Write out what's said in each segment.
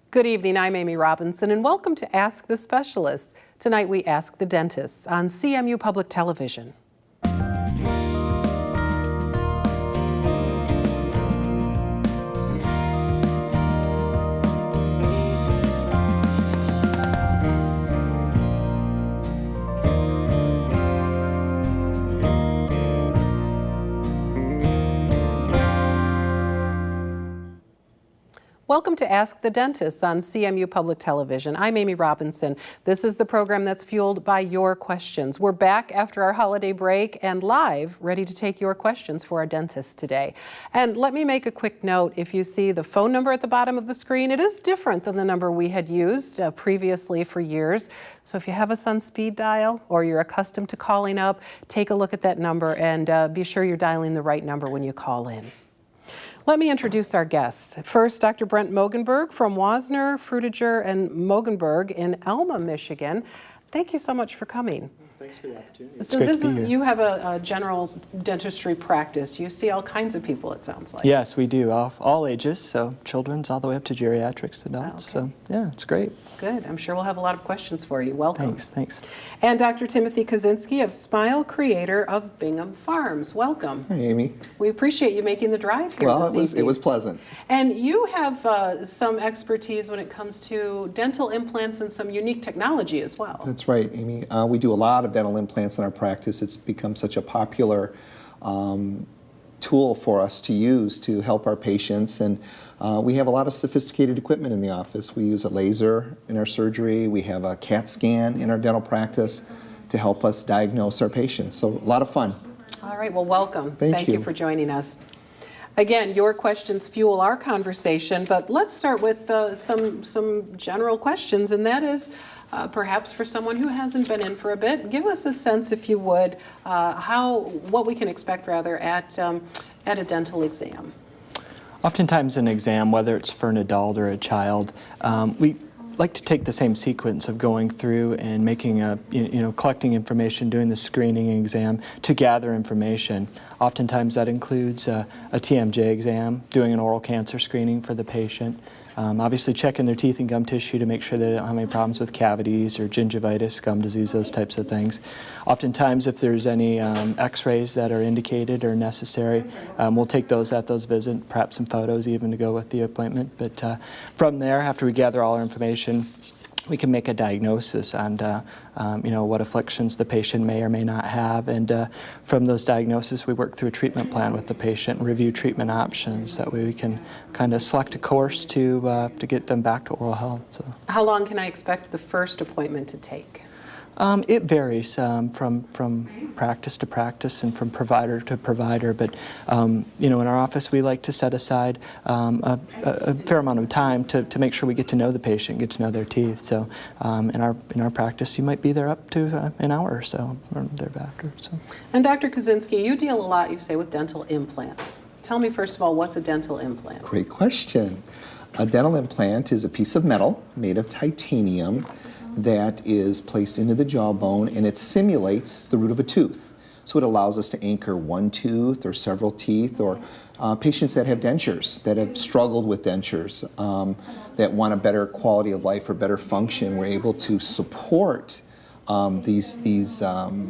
Good evening, I'm Amy Robinson, and welcome to Ask the Specialists. Tonight we ask the dentists on CMU Public Television. Welcome to Ask the Dentist on CMU Public Television. I'm Amy Robinson. This is the program that's fueled by your questions. We're back after our holiday break and live, ready to take your questions for our dentists today. And let me make a quick note. If you see the phone number at the bottom of the screen, it is different than the number we had used previously for years. So if you have us on speed dial or you're accustomed to calling up, take a look at that number and be sure you're dialing the right number when you call in. Let me introduce our guests. First, Dr. Brent Mogenberg from Wasner, Frutiger, and Mogenberg in Elma, Michigan. Thank you so much for coming. Thanks for the opportunity. So you have a general dentistry practice. You see all kinds of people, it sounds like. Yes, we do. All ages, so children's all the way up to geriatrics, adults. Okay. So yeah, it's great. Good. I'm sure we'll have a lot of questions for you. Welcome. Thanks. And Dr. Timothy Kaczynski of Smile, creator of Bingham Farms. Welcome. Hi, Amy. We appreciate you making the drive here this evening. It was pleasant. And you have some expertise when it comes to dental implants and some unique technology as well. That's right, Amy. We do a lot of dental implants in our practice. It's become such a popular tool for us to use to help our patients, and we have a lot of sophisticated equipment in the office. We use a laser in our surgery. We have a CAT scan in our dental practice to help us diagnose our patients. So a lot of fun. All right, well, welcome. Thank you for joining us. Again, your questions fuel our conversation, but let's start with some general questions, and that is perhaps for someone who hasn't been in for a bit, give us a sense, if you would, what we can expect rather at a dental exam. Oftentimes an exam, whether it's for an adult or a child, we like to take the same sequence of going through and making collecting information, doing the screening exam to gather information. Oftentimes that includes a TMJ exam, doing an oral cancer screening for the patient, obviously checking their teeth and gum tissue to make sure they don't have any problems with cavities or gingivitis, gum disease, those types of things. Oftentimes if there's any x-rays that are indicated or necessary, we'll take those at those visits, perhaps some photos even to go with the appointment. But from there, after we gather all our information, we can make a diagnosis on what afflictions the patient may or may not have, and from those diagnoses we work through a treatment plan with the patient and review treatment options. That way we can kind of select a course to get them back to oral health. So. How long can I expect the first appointment to take? It varies from practice to practice and from provider to provider, but in our office we like to set aside a fair amount of time to make sure we get to know the patient, get to know their teeth. So in our practice you might be there up to an hour or so or thereafter. So. And Dr. Kaczynski, you deal a lot, you say, with dental implants. Tell me first of all, what's a dental implant? Great question. A dental implant is a piece of metal made of titanium that is placed into the jawbone, and it simulates the root of a tooth. So it allows us to anchor one tooth or several teeth, or patients that have dentures, that have struggled with dentures, that want a better quality of life or better function. We're able to support these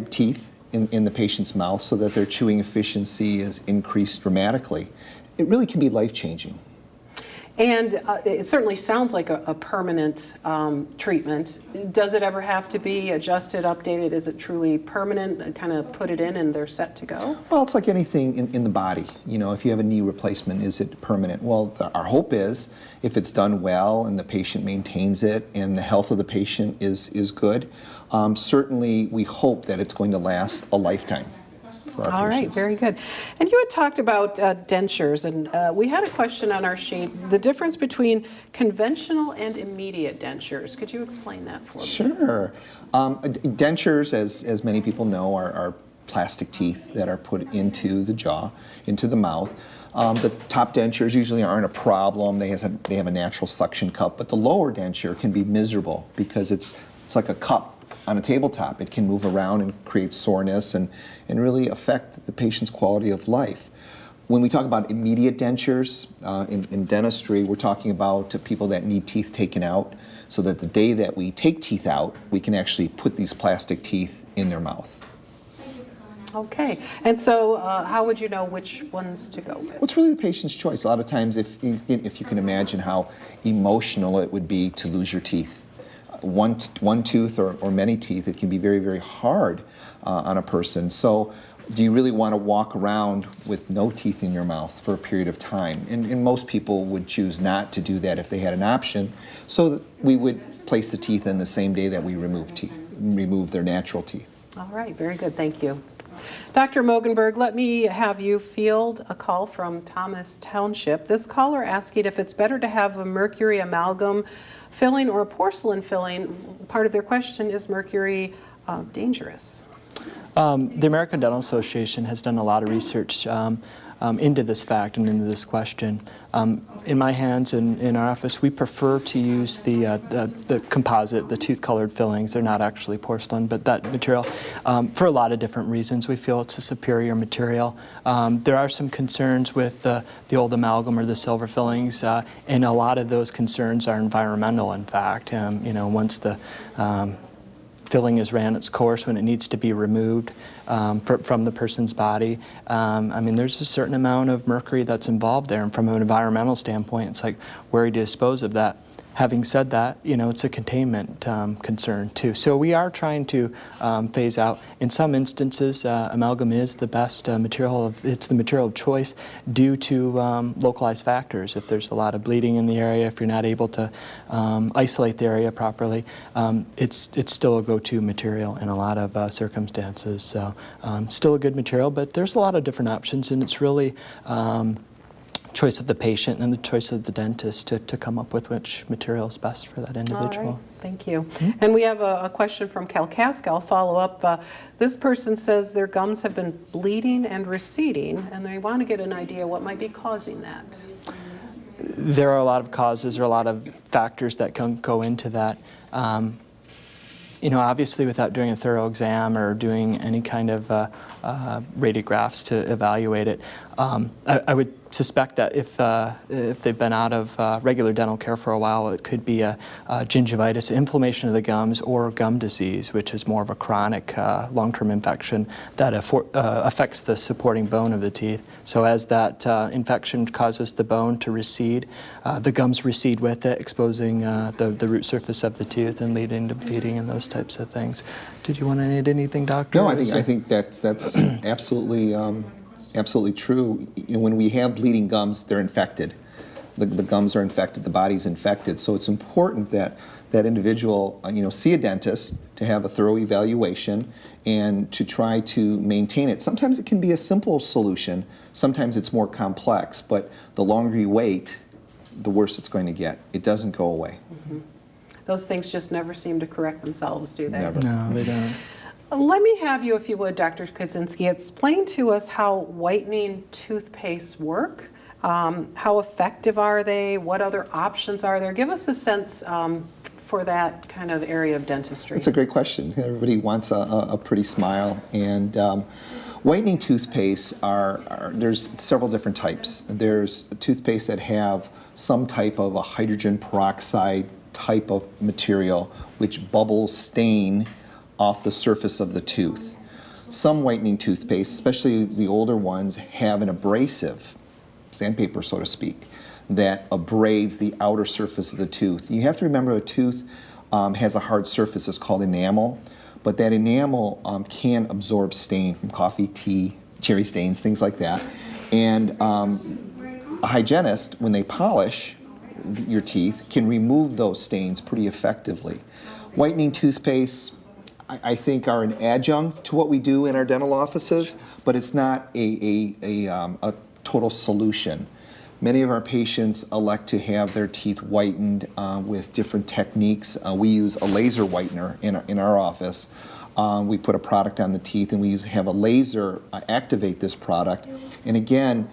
teeth in the patient's mouth so that their chewing efficiency is increased dramatically. It really can be life-changing. And it certainly sounds like a permanent treatment. Does it ever have to be adjusted, updated? Is it truly permanent? Kind of put it in and they're set to go? Well, it's like anything in the body. If you have a knee replacement, is it permanent? Well, our hope is if it's done well and the patient maintains it and the health of the patient is good, certainly we hope that it's going to last a lifetime. All right, very good. And you had talked about dentures, and we had a question on our sheet, the difference between conventional and immediate dentures. Could you explain that for me? Sure. Dentures, as many people know, are plastic teeth that are put into the jaw, into the mouth. The top dentures usually aren't a problem. They have a natural suction cup, but the lower denture can be miserable because it's like a cup on a tabletop. It can move around and create soreness and really affect the patient's quality of life. When we talk about immediate dentures in dentistry, we're talking about people that need teeth taken out, so that the day that we take teeth out, we can actually put these plastic teeth in their mouth. Okay, and so how would you know which ones to go with? Well, it's really the patient's choice. A lot of times, if you can imagine how emotional it would be to lose your teeth, one tooth or many teeth, it can be very, very hard on a person. So do you really want to walk around with no teeth in your mouth for a period of time? And most people would choose not to do that if they had an option. So we would place the teeth in the same day that we remove their natural teeth. All right, very good, thank you. Dr. Mogenberg, let me have you field a call from Thomas Township. This caller asking if it's better to have a mercury amalgam filling or a porcelain filling. Part of their question is mercury dangerous? The American Dental Association has done a lot of research into this fact and into this question. In my hands and in our office, we prefer to use the composite, the tooth-colored fillings. They're not actually porcelain, but that material, for a lot of different reasons, we feel it's a superior material. There are some concerns with the old amalgam or the silver fillings, and a lot of those concerns are environmental, in fact. Once the filling has ran its course, when it needs to be removed from the person's body. There's a certain amount of mercury that's involved there, and from an environmental standpoint, it's like, where do you dispose of that? Having said that, it's a containment concern too. So we are trying to phase out. In some instances, amalgam is the best material. It's the material of choice due to localized factors. If there's a lot of bleeding in the area, if you're not able to isolate the area properly, it's still a go-to material in a lot of circumstances. So still a good material, but there's a lot of different options, and it's really choice of the patient and the choice of the dentist to come up with which material is best for that individual. All right, thank you. And we have a question from Kalkaska. I'll follow up. This person says their gums have been bleeding and receding, and they want to get an idea what might be causing that. There are a lot of causes, there are a lot of factors that can go into that. Obviously, without doing a thorough exam or doing any kind of radiographs to evaluate it, I would suspect that if they've been out of regular dental care for a while, it could be a gingivitis, inflammation of the gums, or gum disease, which is more of a chronic long-term infection that affects the supporting bone of the teeth. So as that infection causes the bone to recede, the gums recede with it, exposing the root surface of the tooth and leading to bleeding and those types of things. Did you want to add anything, Doctor? No, I think that's absolutely true. When we have bleeding gums, they're infected. The gums are infected, the body's infected. So it's important that that individual, see a dentist to have a thorough evaluation and to try to maintain it. Sometimes it can be a simple solution. Sometimes it's more complex. But the longer you wait, the worse it's going to get. It doesn't go away. Mm-hmm. Those things just never seem to correct themselves, do they? Never. No, they don't. Let me have you, if you would, Dr. Kaczynski, explain to us how whitening toothpastes work. How effective are they? What other options are there? Give us a sense for that kind of area of dentistry. That's a great question. Everybody wants a pretty smile. And whitening toothpaste there's several different types. There's toothpaste that have some type of a hydrogen peroxide type of material which bubbles stain off the surface of the tooth. Some whitening toothpaste, especially the older ones, have an abrasive, sandpaper so to speak, that abrades the outer surface of the tooth. You have to remember a tooth has a hard surface, it's called enamel, but that enamel can absorb stain from coffee, tea, cherry stains, things like that. And a hygienist, when they polish your teeth, can remove those stains pretty effectively. Whitening toothpaste, I think, are an adjunct to what we do in our dental offices, but it's not a total solution. Many of our patients elect to have their teeth whitened with different techniques. We use a laser whitener in our office. We put a product on the teeth, and we have a laser activate this product. And again,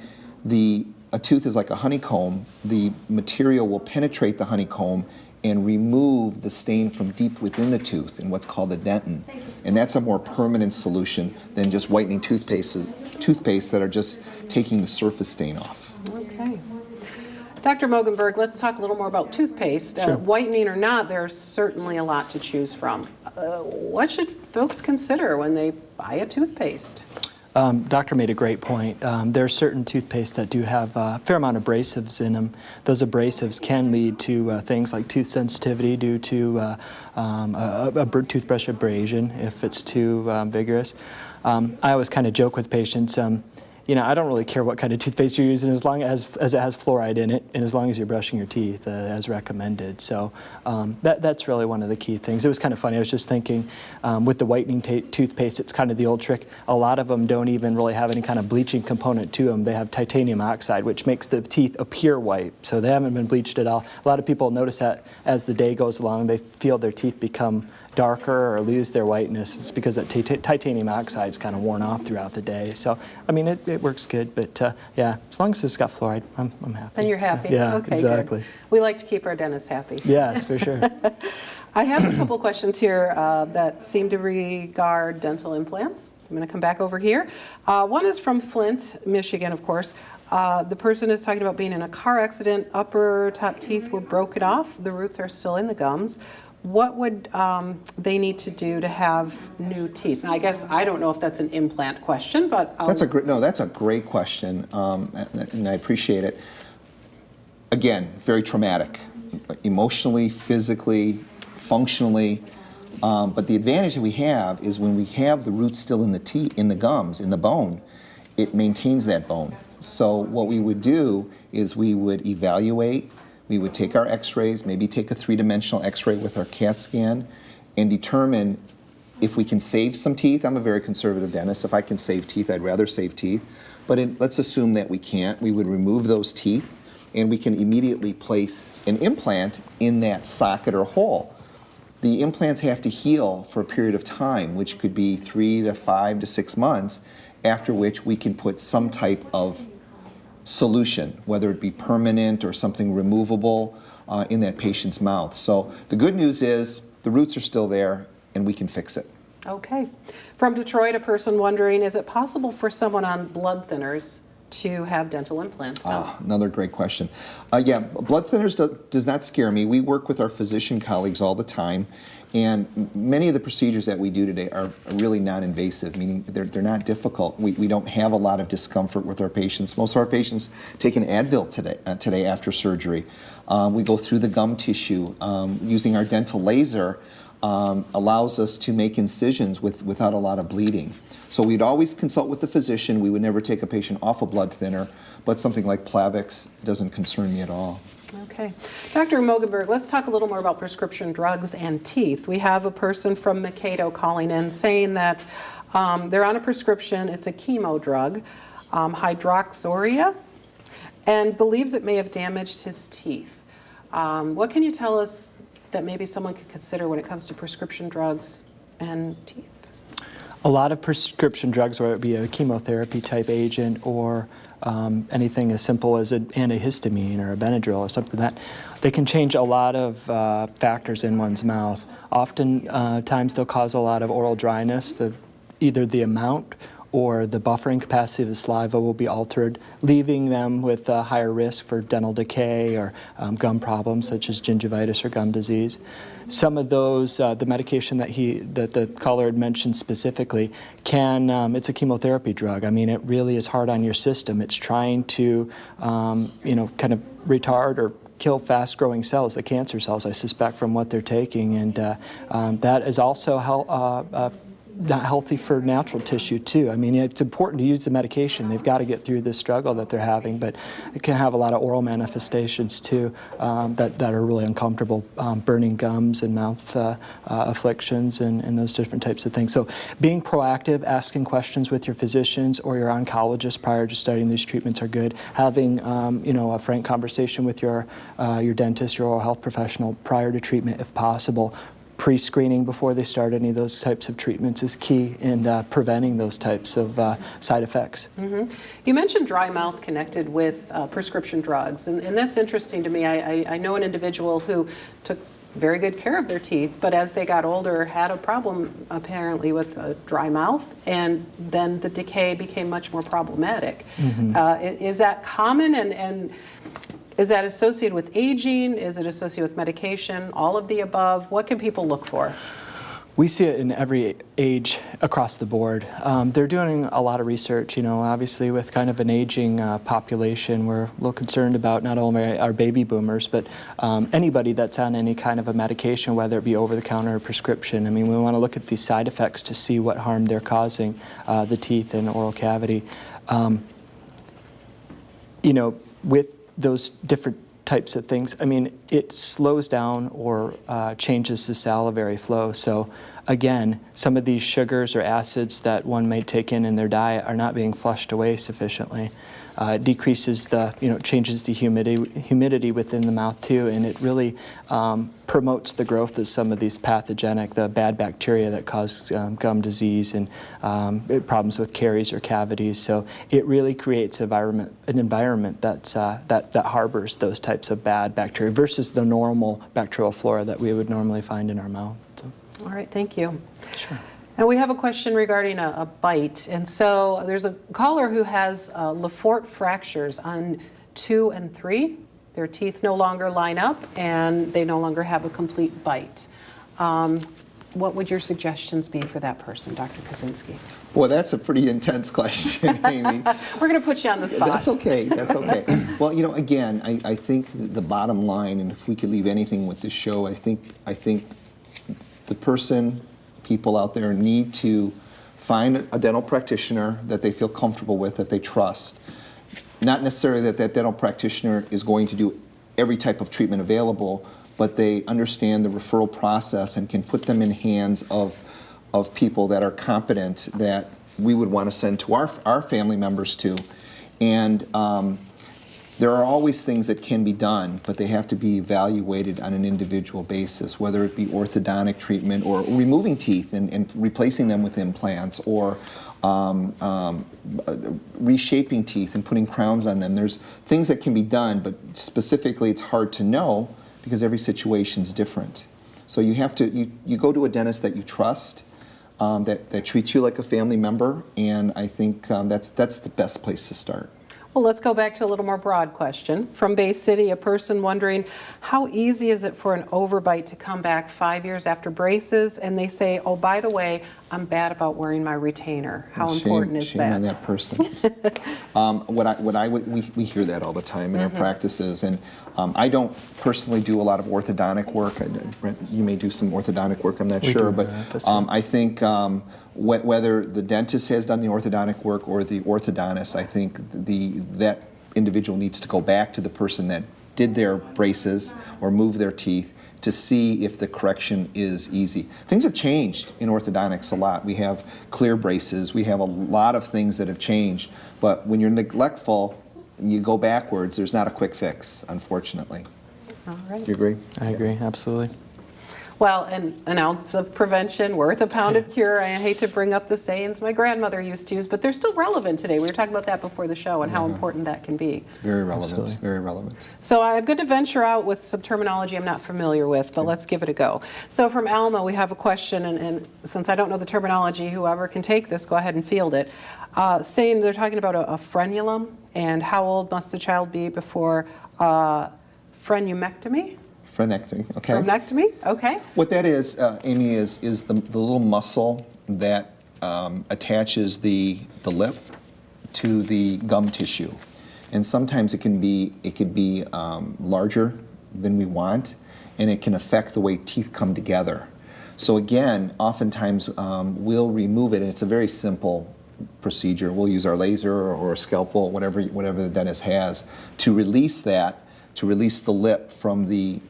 a tooth is like a honeycomb. The material will penetrate the honeycomb and remove the stain from deep within the tooth in what's called the dentin. And that's a more permanent solution than just whitening toothpaste that are just taking the surface stain off. Okay. Dr. Mogenberg, let's talk a little more about toothpaste. Sure. Whitening or not, there's certainly a lot to choose from. What should folks consider when they buy a toothpaste? Doctor made a great point. There are certain toothpaste that do have a fair amount of abrasives in them. Those abrasives can lead to things like tooth sensitivity due to a toothbrush abrasion if it's too vigorous. I always kind of joke with patients, you know, I don't really care what kind of toothpaste you're using as long as it has fluoride in it and as long as you're brushing your teeth as recommended. So that's really one of the key things. It was kind of funny. I was just thinking with the whitening toothpaste, it's kind of the old trick. A lot of them don't even really have any kind of bleaching component to them. They have titanium oxide, which makes the teeth appear white. So they haven't been bleached at all. A lot of people notice that as the day goes along, they feel their teeth become darker or lose their whiteness. It's because that titanium oxide is kind of worn off throughout the day. So, I mean, it works good, but yeah, as long as it's got fluoride, I'm happy. Then you're happy. So, yeah, okay, exactly. Good. We like to keep our dentists happy. Yes, for sure. I have a couple questions here that seem to regard dental implants. So I'm going to come back over here. One is from Flint, Michigan, of course. The person is talking about being in a car accident. Upper top teeth were broken off. The roots are still in the gums. What would they need to do to have new teeth? Now, I guess I don't know if that's an implant question, but That's a great question, and I appreciate it. Again, very traumatic, emotionally, physically, functionally. But the advantage that we have is when we have the roots still in the teeth, in the gums, in the bone, it maintains that bone. So what we would do is we would evaluate. We would take our x-rays, maybe take a three-dimensional x-ray with our CAT scan, and determine if we can save some teeth. I'm a very conservative dentist. If I can save teeth, I'd rather save teeth. But let's assume that we can't. We would remove those teeth, and we can immediately place an implant in that socket or hole. The implants have to heal for a period of time, which could be 3 to 5 to 6 months, after which we can put some type of solution, whether it be permanent or something removable in that patient's mouth. So the good news is the roots are still there and we can fix it. Okay. From Detroit, a person wondering, is it possible for someone on blood thinners to have dental implants now? Another great question. Yeah, blood thinners does not scare me. We work with our physician colleagues all the time, and many of the procedures that we do today are really non-invasive, meaning they're not difficult. We don't have a lot of discomfort with our patients. Most of our patients take an Advil today after surgery. We go through the gum tissue. Using our dental laser allows us to make incisions without a lot of bleeding. So we'd always consult with the physician. We would never take a patient off a blood thinner, but something like Plavix doesn't concern me at all. Okay. Dr. Mogenberg, let's talk a little more about prescription drugs and teeth. We have a person from Mankato calling in saying that they're on a prescription, it's a chemo drug, hydroxyurea, and believes it may have damaged his teeth. What can you tell us that maybe someone could consider when it comes to prescription drugs and teeth? A lot of prescription drugs, whether it be a chemotherapy type agent or anything as simple as an antihistamine or a Benadryl or something like that, they can change a lot of factors in one's mouth. Oftentimes they'll cause a lot of oral dryness. Either the amount or the buffering capacity of the saliva will be altered, leaving them with a higher risk for dental decay or gum problems such as gingivitis or gum disease. Some of those, the medication that the caller had mentioned specifically, it's a chemotherapy drug. I mean, it really is hard on your system. It's trying to, kind of retard or kill fast-growing cells, the cancer cells, I suspect, from what they're taking, and that is also not healthy for natural tissue too. I mean, it's important to use the medication. They've got to get through this struggle that they're having, but it can have a lot of oral manifestations too that are really uncomfortable, burning gums and mouth afflictions and those different types of things. So being proactive, asking questions with your physicians or your oncologist prior to starting these treatments are good. Having a frank conversation with your dentist, your oral health professional prior to treatment if possible. pre-screening before they start any of those types of treatments is key in preventing those types of side effects. You mentioned dry mouth connected with prescription drugs, and that's interesting to me. I know an individual who took very good care of their teeth, but as they got older had a problem apparently with a dry mouth, and then the decay became much more problematic. Is that common, and is that associated with aging? Is it associated with medication? All of the above? What can people look for? We see it in every age across the board. They're doing a lot of research, obviously with kind of an aging population. We're a little concerned about not only our baby boomers, but anybody that's on any kind of a medication, whether it be over-the-counter or prescription. I mean, we want to look at these side effects to see what harm they're causing the teeth and oral cavity. With those different types of things, I mean, it slows down or changes the salivary flow. So again, some of these sugars or acids that one may take in their diet are not being flushed away sufficiently. It decreases changes the humidity within the mouth too, and it really promotes the growth of some of these the bad bacteria that cause gum disease and problems with caries or cavities. So it really creates an environment that harbors those types of bad bacteria versus the normal bacterial flora that we would normally find in our mouth. So. All right, thank you. Sure. Now we have a question regarding a bite, and so there's a caller who has Lefort fractures on 2 and 3. Their teeth no longer line up, and they no longer have a complete bite. What would your suggestions be for that person, Dr. Kaczynski? Well, that's a pretty intense question, Amy. We're going to put you on the spot. That's okay. That's okay. Well, again, I think the bottom line, and if we could leave anything with this show, I think the people out there need to find a dental practitioner that they feel comfortable with, that they trust. Not necessarily that dental practitioner is going to do every type of treatment available, but they understand the referral process and can put them in hands of people that are competent, that we would want to send to our family members to. And there are always things that can be done, but they have to be evaluated on an individual basis, whether it be orthodontic treatment or removing teeth and replacing them with implants, or reshaping teeth and putting crowns on them. There's things that can be done, but specifically it's hard to know because every situation's different. So you have to, you go to a dentist that you trust, that treats you like a family member, and I think that's the best place to start. Well, let's go back to a little more broad question. From Bay City, a person wondering, how easy is it for an overbite to come back 5 years after braces? And they say, oh, by the way, I'm bad about wearing my retainer. How important is shame that? on that person. We hear that all the time in our practices, and I don't personally do a lot of orthodontic work. You may do some orthodontic work, I'm not sure, but I think whether the dentist has done the orthodontic work or the orthodontist, I think that individual needs to go back to the person that did their braces or moved their teeth to see if the correction is easy. Things have changed in orthodontics a lot. We have clear braces, we have a lot of things that have changed, but when you're neglectful, you go backwards, there's not a quick fix, unfortunately. All right. Do you agree? I agree, absolutely. Well, an ounce of prevention worth a pound of cure. I hate to bring up the sayings my grandmother used to use, but they're still relevant today. We were talking about that before the show and how important that can be. It's very relevant, Absolutely. very relevant. So I'm going to venture out with some terminology I'm not familiar with, but let's give it a go. So from Alma, we have a question, and since I don't know the terminology, whoever can take this, go ahead and field it. Saying they're talking about a frenulum, and how old must the child be before frenumectomy? Frenectomy, okay. Frenectomy, okay. What that is, Amy, is the little muscle that attaches the lip to the gum tissue, and sometimes it could be larger than we want, and it can affect the way teeth come together. So again, oftentimes we'll remove it, and it's a very simple procedure. We'll use our laser or a scalpel, whatever the dentist has, to release that, to release the lip from the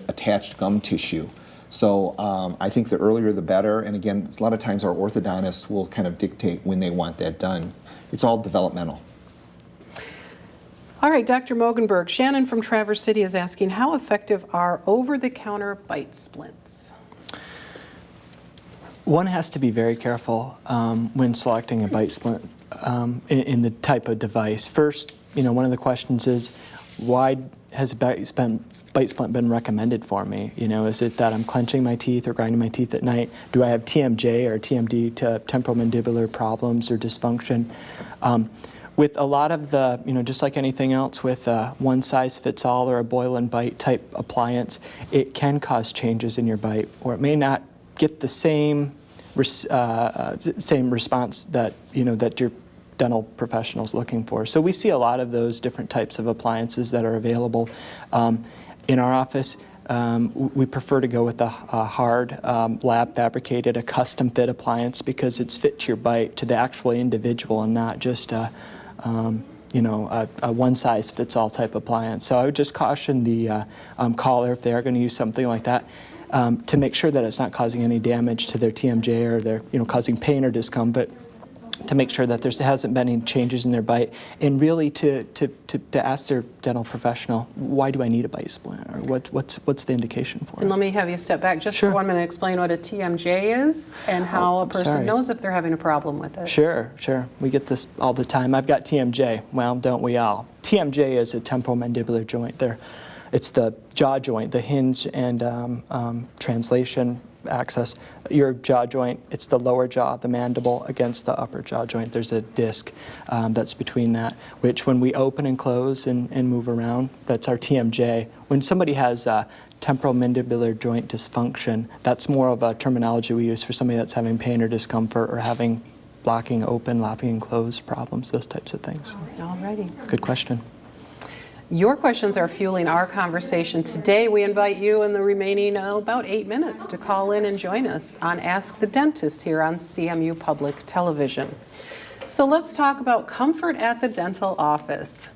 attached gum tissue. So I think the earlier the better, and again, a lot of times our orthodontist will kind of dictate when they want that done. It's all developmental. All right, Dr. Mogenberg, Shannon from Traverse City is asking, how effective are over-the-counter bite splints? One has to be very careful when selecting a bite splint in the type of device. First, one of the questions is, why has a bite splint been recommended for me? Is it that I'm clenching my teeth or grinding my teeth at night? Do I have TMJ or TMD, temporomandibular problems or dysfunction? With a lot of the, just like anything else with a one-size-fits-all or a boil and bite type appliance, it can cause changes in your bite, or it may not get the same response that that your dental professional's looking for. So we see a lot of those different types of appliances that are available in our office. We prefer to go with a hard lab fabricated, a custom fit appliance, because it's fit to your bite, to the actual individual, and not just a one-size-fits-all type appliance. So I would just caution the caller, if they are going to use something like that, to make sure that it's not causing any damage to their TMJ or their, causing pain or discomfort, to make sure that there hasn't been any changes in their bite, and really to ask their dental professional, why do I need a bite splint, or what's the indication for And it? let me have you step back just Sure. for 1 minute, explain what a TMJ is and how a person sorry. knows if they're having a problem with it. Sure. We get this all the time. I've got TMJ. Well, don't we all? TMJ is a temporomandibular joint. It's the jaw joint, the hinge and translation axis. Your jaw joint, it's the lower jaw, the mandible, against the upper jaw joint. There's a disc that's between that, which when we open and close and move around, that's our TMJ. When somebody has temporomandibular joint dysfunction, that's more of a terminology we use for somebody that's having pain or discomfort or having blocking open, lopping and closed problems, those types of things. All righty. Good question. Your questions are fueling our conversation today. We invite you in the remaining about 8 minutes to call in and join us on Ask the Dentist here on CMU Public Television. So let's talk about comfort at the dental office.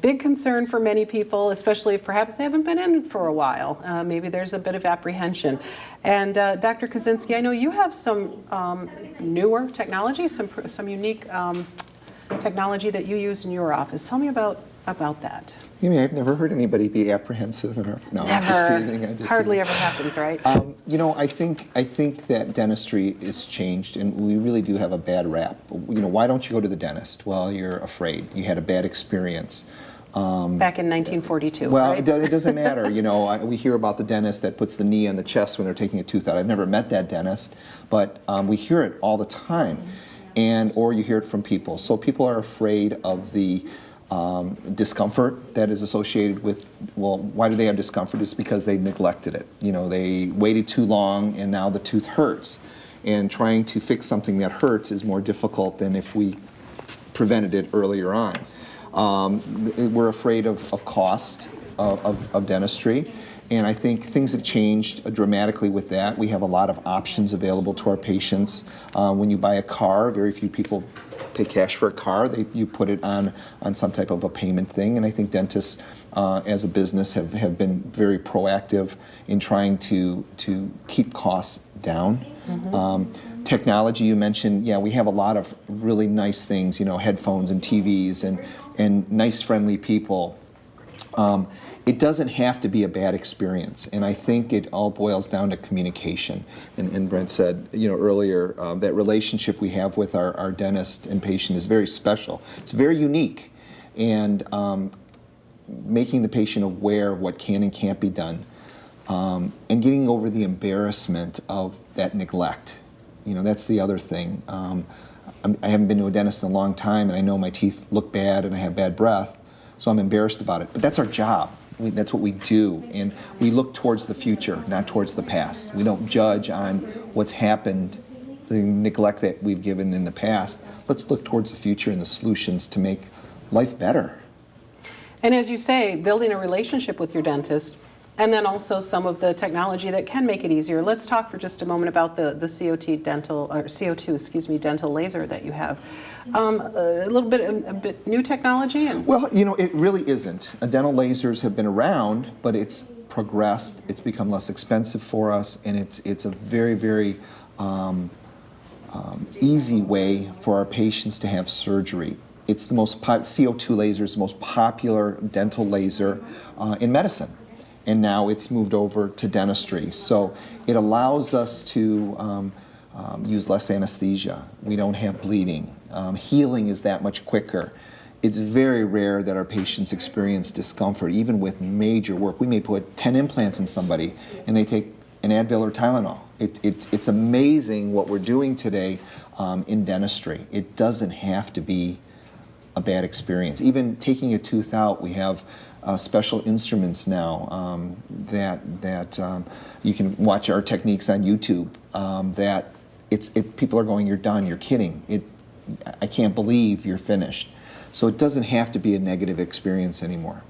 Big concern for many people, especially if perhaps they haven't been in for a while. Maybe there's a bit of apprehension. And Dr. Kaczynski, I know you have some newer technology, some unique technology that you use in your office. Tell me about that. You mean I've never heard anybody be apprehensive in our? No, I'm just teasing. I'm just Hardly teasing. ever happens, right? I think that dentistry is changed, and we really do have a bad rap. Why don't you go to the dentist? Well, you're afraid. You had a bad experience. Back in 1942. Well, right? it doesn't matter. We hear about the dentist that puts the knee on the chest when they're taking a tooth out. I've never met that dentist, but we hear it all the time, or you hear it from people. So people are afraid of the discomfort that is associated with, well, why do they have discomfort? It's because they neglected it. They waited too long and now the tooth hurts. And trying to fix something that hurts is more difficult than if we prevented it earlier on. We're afraid of cost of dentistry. And I think things have changed dramatically with that. We have a lot of options available to our patients. When you buy a car, very few people pay cash for a car. You put it on some type of a payment thing. And I think dentists, as a business, have been very proactive in trying to keep costs down. Mm-hmm. Technology, you mentioned, we have a lot of really nice things, headphones and TVs and nice, friendly people. It doesn't have to be a bad experience, and I think it all boils down to communication. And Brent said, earlier, that relationship we have with our dentist and patient is very special. It's very unique, and making the patient aware of what can and can't be done, and getting over the embarrassment of that neglect. That's the other thing. I haven't been to a dentist in a long time, and I know my teeth look bad and I have bad breath, so I'm embarrassed about it. But that's our job. That's what we do, and we look towards the future, not towards the past. We don't judge on what's happened, the neglect that we've given in the past. Let's look towards the future and the solutions to make life better. And as you say, building a relationship with your dentist, and then also some of the technology that can make it easier. Let's talk for just a moment about the CO2 dental laser that you have. A bit new technology? Well, it really isn't. Dental lasers have been around, but it's progressed. It's become less expensive for us, and it's a very, very easy way for our patients to have surgery. It's the CO2 laser is the most popular dental laser in medicine. And now it's moved over to dentistry. So it allows us to use less anesthesia. We don't have bleeding. Healing is that much quicker. It's very rare that our patients experience discomfort, even with major work. We may put 10 implants in somebody and they take an Advil or Tylenol. It's amazing what we're doing today in dentistry. It doesn't have to be a bad experience. Even taking a tooth out, we have special instruments now that you can watch our techniques on YouTube. People are going, "You're done. You're kidding. I can't believe you're finished." So it doesn't have to be a negative experience anymore.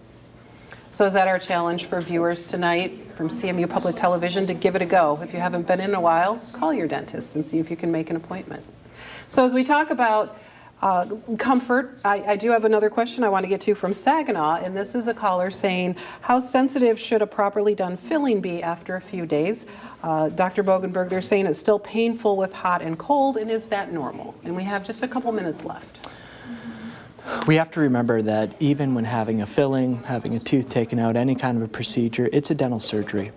So is that our challenge for viewers tonight from CMU Public Television, to give it a go? If you haven't been in a while, call your dentist and see if you can make an appointment. So as we talk about comfort, I do have another question I want to get to from Saginaw, and this is a caller saying, how sensitive should a properly done filling be after a few days? Dr. Bogenberg, they're saying it's still painful with hot and cold, and is that normal? And we have just a couple minutes left. We have to remember that even when having a filling, having a tooth taken out, any kind of a procedure, it's a dental surgery.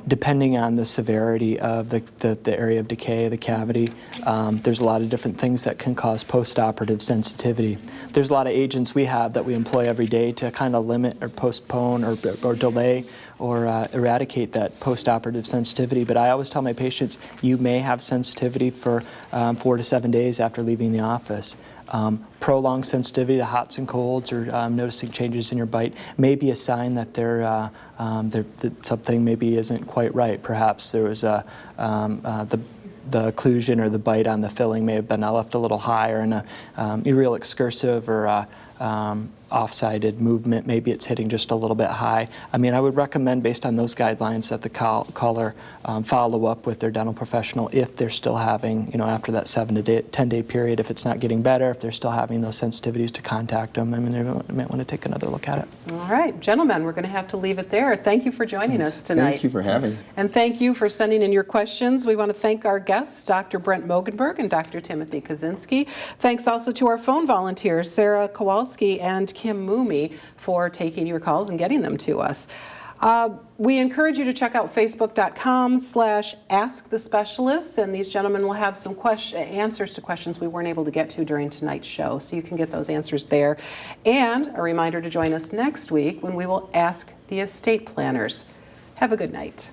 Depending on the severity of the area of decay, the cavity, there's a lot of different things that can cause post-operative sensitivity. There's a lot of agents we have that we employ every day to kind of limit or postpone or delay or eradicate that post-operative sensitivity. But I always tell my patients, you may have sensitivity for 4 to 7 days after leaving the office. Prolonged sensitivity to hots and colds, or noticing changes in your bite, may be a sign that that something maybe isn't quite right. Perhaps there was the occlusion or the bite on the filling may have been left a little high, or in a real excursive or off-sided movement. Maybe it's hitting just a little bit high. I mean, I would recommend, based on those guidelines, that the caller follow up with their dental professional if they're still having, after that 7 to 10 day period, if it's not getting better, if they're still having those sensitivities, to contact them. I mean, they might want to take another look at it. All right, gentlemen, we're going to have to leave it there. Thank you for joining us tonight. Thank you for having me. And thank you for sending in your questions. We want to thank our guests, Dr. Brent Mogenberg and Dr. Timothy Kaczynski. Thanks also to our phone volunteers, Sarah Kowalski and Kim Moomey, for taking your calls and getting them to us. We encourage you to check out facebook.com/askthespecialists, and these gentlemen will have some answers to questions we weren't able to get to during tonight's show, so you can get those answers there. And a reminder to join us next week when we will ask the estate planners. Have a good night.